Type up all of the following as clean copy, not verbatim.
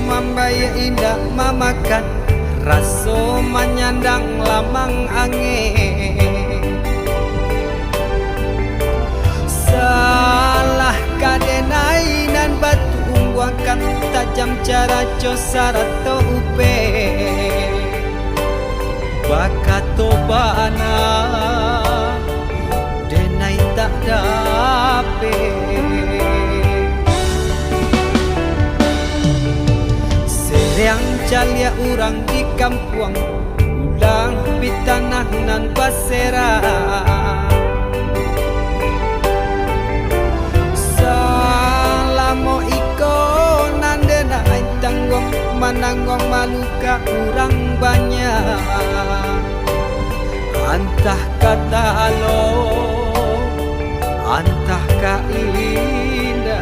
Mambaya indah mamakan raso menyandang lamang angin. Salah kadenai nan batu ungguakan tajam cara cosara to upe bakato bana denai tak dape. Yang calia orang di kampung ulang pitanah nan pasera. Salamo iko nandena tanggung mananggong maluka urang banyak. Antah kata alo, antah ka indah.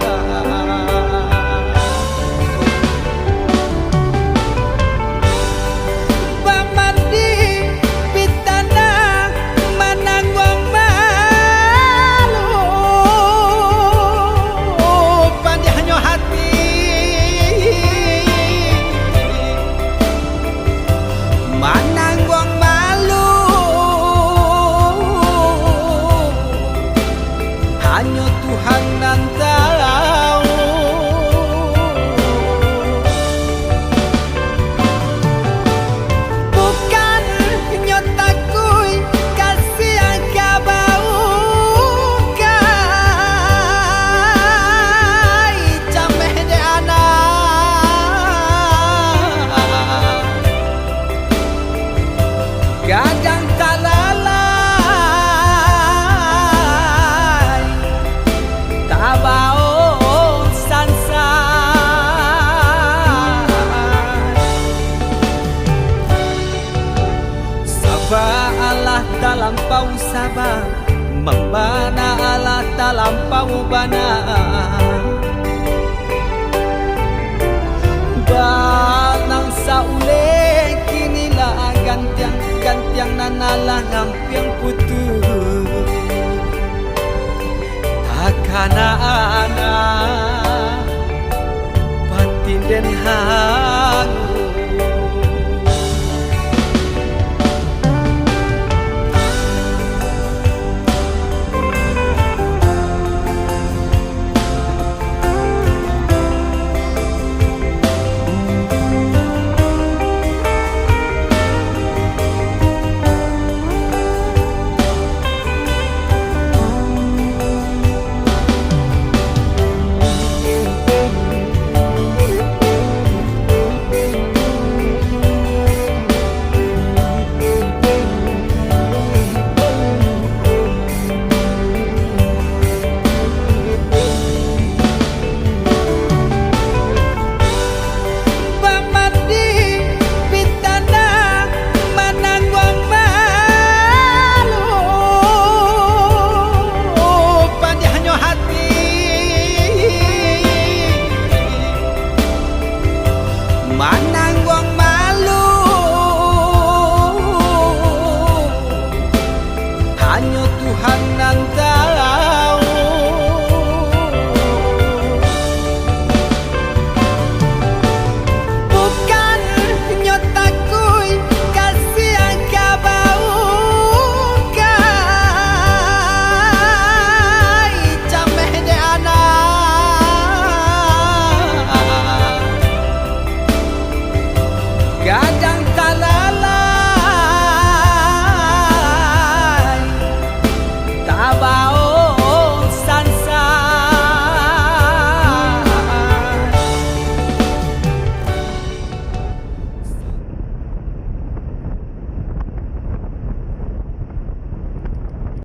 Hanya Tuhan yang tahu. Bukan nyotaku kasih yang kabau kai cameh de anak gadang talala tabao sansa. Sabah Allah talampau sabah, membana Allah talampau bana. Banang saule kinilah gantiang nanalah ngampiang putus. Takana